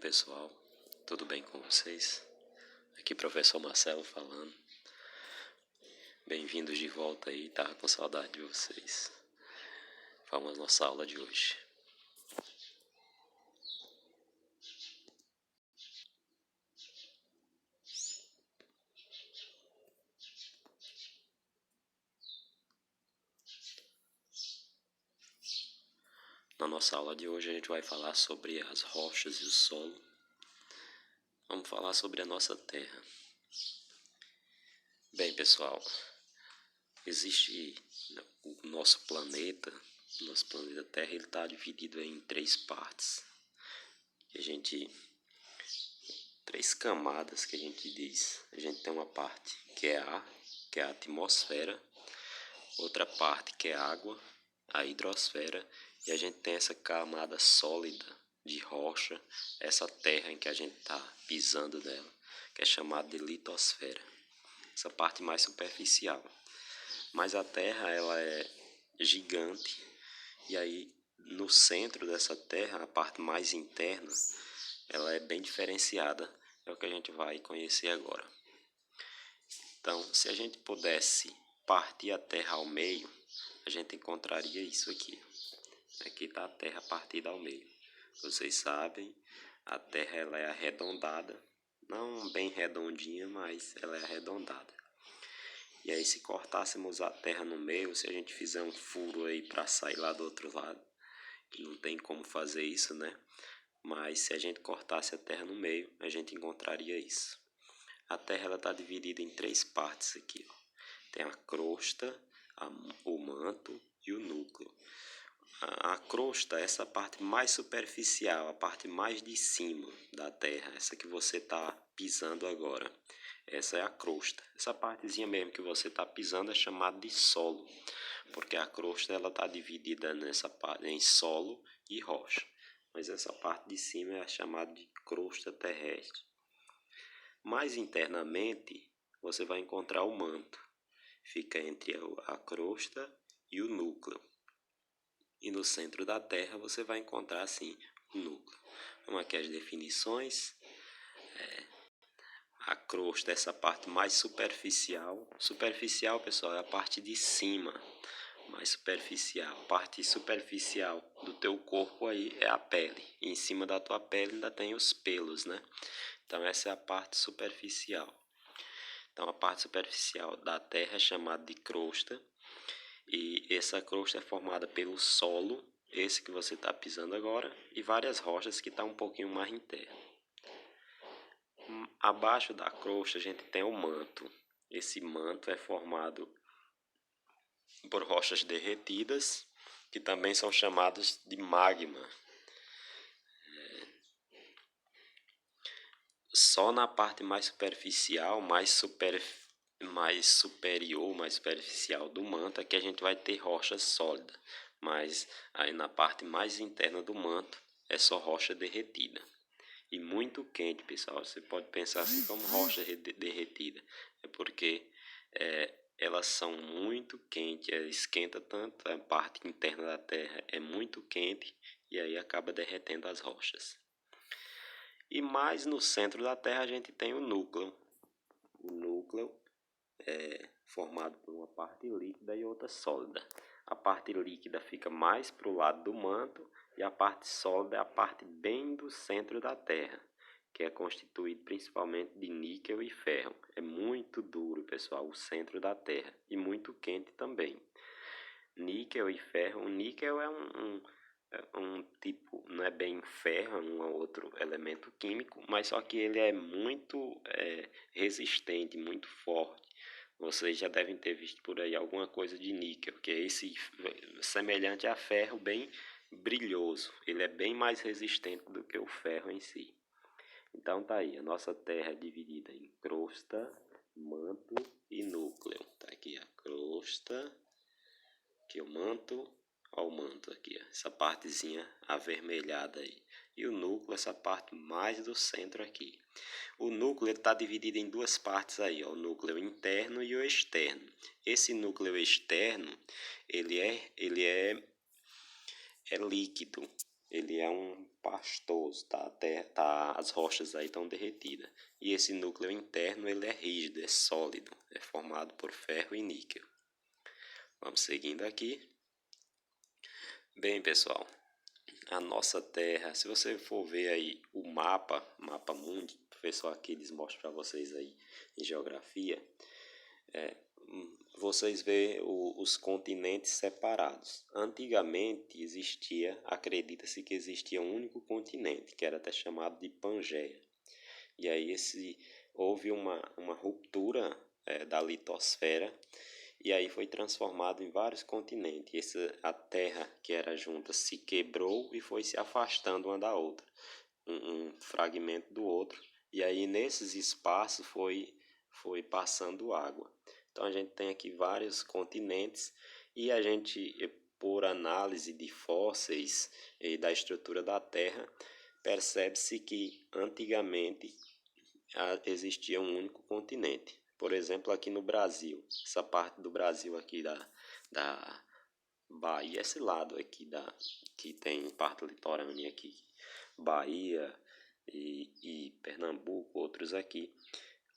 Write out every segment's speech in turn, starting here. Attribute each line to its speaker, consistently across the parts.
Speaker 1: pessoal, tudo bem com vocês? Aqui professor Marcelo falando. Bem-vindos de volta aí, tava com saudade de vocês. Vamos à nossa aula de hoje. Na nossa aula de hoje a gente vai falar sobre as rochas e o solo. Vamos falar sobre a nossa Terra. Bem, pessoal, existe o nosso planeta Terra, ele está dividido em três partes. Três camadas que a gente diz. A gente tem uma parte que é ar, que é a atmosfera, outra parte que é água, a hidrosfera, e a gente tem essa camada sólida de rocha, essa terra em que a gente está pisando nela, que é chamada de litosfera, essa parte mais superficial. Mas a Terra, ela é gigante, e aí no centro dessa Terra, a parte mais interna, ela é bem diferenciada, é o que a gente vai conhecer agora. Então, se a gente pudesse partir a Terra ao meio, a gente encontraria isso aqui. Aqui está a Terra partida ao meio. Vocês sabem, a Terra ela é arredondada, não bem redondinha, mas ela é arredondada. E aí, se cortássemos a Terra no meio, se a gente fizer um furo aí para sair lá do outro lado, que não tem como fazer isso, né? Mas se a gente cortasse a Terra no meio, a gente encontraria isso. A Terra ela está dividida em três partes aqui, ó. Tem a crosta, o manto e o núcleo. A crosta é essa parte mais superficial, a parte mais de cima da Terra, essa que você está pisando agora. Essa é a crosta. Essa partezinha mesmo que você está pisando é chamada de solo, porque a crosta ela está dividida nessa parte em solo e rocha. Mas essa parte de cima é chamada de crosta terrestre. Mais internamente, você vai encontrar o manto. Fica entre a crosta e o núcleo. E no centro da Terra você vai encontrar assim o núcleo. Vamos aqui as definições. A crosta é essa parte mais superficial. Superficial, pessoal, é a parte de cima, mais superficial. A parte superficial do teu corpo aí é a pele. E em cima da tua pele ainda tem os pelos, né? Então essa é a parte superficial. Então a parte superficial da Terra é chamada de crosta. E essa crosta é formada pelo solo, esse que você está pisando agora, e várias rochas que estão um pouquinho mais em terra. Abaixo da crosta a gente tem o manto. Esse manto é formado por rochas derretidas, que também são chamadas de magma. Só na parte mais superficial, mais superficial do manto é que a gente vai ter rocha sólida. Mas aí na parte mais interna do manto é só rocha derretida. E muito quente, pessoal. Você pode pensar assim como rocha derretida. É porque elas são muito quentes, esquenta tanto, a parte interna da Terra é muito quente e aí acaba derretendo as rochas. E mais no centro da Terra a gente tem o núcleo. O núcleo é formado por uma parte líquida e outra sólida. A parte líquida fica mais para o lado do manto e a parte sólida é a parte bem do centro da Terra, que é constituído principalmente de níquel e ferro. É muito duro, pessoal, o centro da Terra, e muito quente também. Níquel e ferro. O níquel é um tipo, não é bem ferro, é um outro elemento químico, mas só que ele é muito resistente, muito forte. Vocês já devem ter visto por aí alguma coisa de níquel, que é esse semelhante a ferro, bem brilhoso. Ele é bem mais resistente do que o ferro em si. Então tá aí, a nossa Terra é dividida em crosta, manto e núcleo. Tá aqui a crosta, aqui o manto, ó o manto aqui, ó, essa partezinha avermelhada aí. E o núcleo, essa parte mais do centro aqui. O núcleo está dividido em duas partes aí, ó, o núcleo interno e o externo. Esse núcleo externo, ele é líquido. Ele é um pastoso, as rochas aí estão derretidas. E esse núcleo interno ele é rígido, é sólido, é formado por ferro e níquel. Vamos seguindo aqui. Bem, pessoal, a nossa Terra, se você for ver aí o mapa mundi, o professor Aquiles mostra para vocês aí em geografia, vocês vê os continentes separados. Antigamente acredita-se que existia um único continente, que era até chamado de Pangeia. E aí houve uma ruptura da litosfera, e aí foi transformado em vários continentes. A Terra que era junta se quebrou e foi se afastando uma da outra, um fragmento do outro. E aí nesses espaços foi passando água. Então a gente tem aqui vários continentes e a gente, por análise de fósseis e da estrutura da Terra, percebe-se que antigamente existia um único continente. Por exemplo, aqui no Brasil, essa parte do Brasil aqui da Bahia, esse lado aqui que tem parte litorânea aqui, Bahia e Pernambuco, outros aqui.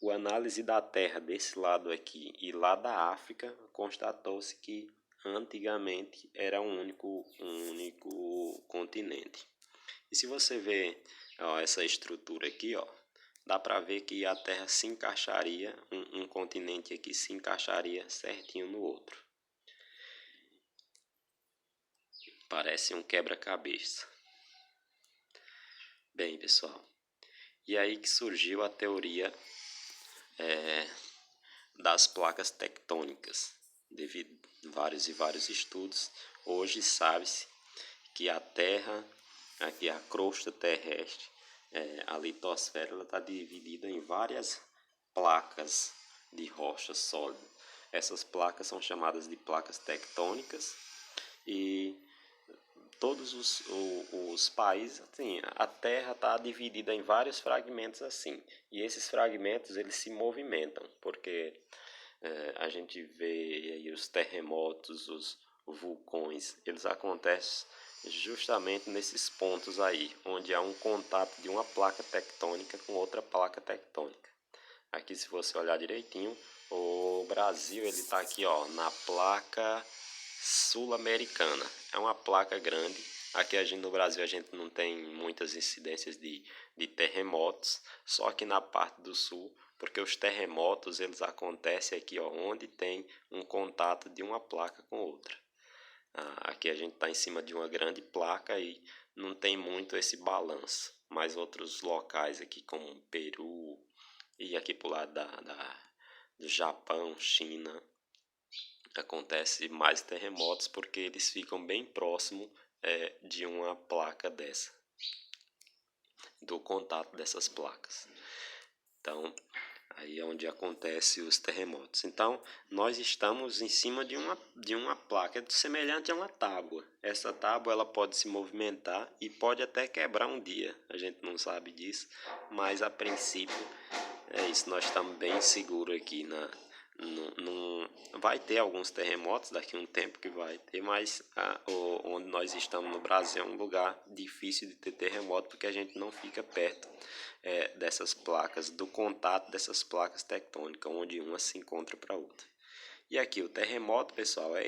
Speaker 1: A análise da Terra desse lado aqui e lá da África, constatou-se que antigamente era um único continente. E se você vê essa estrutura aqui, dá para ver que a Terra se encaixaria, um continente aqui se encaixaria certinho no outro. Parece um quebra-cabeça. Bem, pessoal, e aí que surgiu a teoria das placas tectônicas. Devido a vários estudos, hoje sabe-se que a Terra, aqui a crosta terrestre, a litosfera, está dividida em várias placas de rocha sólida. Essas placas são chamadas de placas tectônicas e todos os países, assim, a Terra está dividida em vários fragmentos assim, e esses fragmentos eles se movimentam, porque a gente vê aí os terremotos, os vulcões, eles acontecem justamente nesses pontos aí, onde há um contato de uma placa tectônica com outra placa tectônica. Aqui, se você olhar direitinho, o Brasil ele está aqui na placa sul-americana. É uma placa grande. Aqui no Brasil a gente não tem muitas incidências de terremotos, só que na parte do sul, porque os terremotos eles acontecem aqui onde tem um contato de uma placa com outra. Aqui a gente está em cima de uma grande placa e não tem muito esse balanço, mas outros locais aqui como Peru e aqui pro lado do Japão, China, acontece mais terremotos porque eles ficam bem próximo de uma placa dessa, do contato dessas placas. Então, aí é onde acontece os terremotos. Então, nós estamos em cima de uma placa semelhante a uma tábua. Essa tábua ela pode se movimentar e pode até quebrar um dia. A gente não sabe disso, mas a princípio é isso. Nós estamos bem seguros aqui vai ter alguns terremotos daqui a um tempo que vai ter, mas onde nós estamos no Brasil é um lugar difícil de ter terremoto porque a gente não fica perto dessas placas, do contato dessas placas tectônicas, onde uma se encontra para a outra. E aqui o terremoto, pessoal, é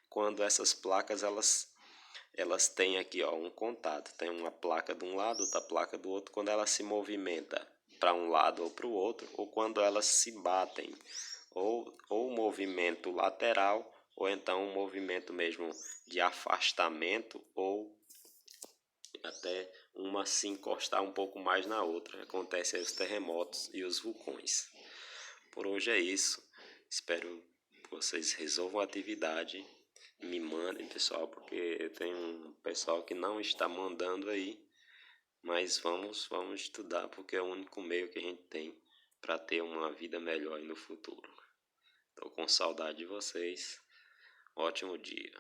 Speaker 1: quando essas placas elas têm aqui um contato, tem uma placa de um lado, outra placa do outro, quando ela se movimenta para um lado ou para o outro, ou quando elas se batem, ou movimento lateral, ou então um movimento mesmo de afastamento, ou até uma se encostar um pouco mais na outra. Acontecem os terremotos e os vulcões. Por hoje é isso. Espero que vocês resolvam a atividade. Me mandem, pessoal, porque tem um pessoal que não está mandando aí. Mas vamos estudar, porque é o único meio que a gente tem para ter uma vida melhor no futuro. Estou com saudade de vocês. Ótimo dia.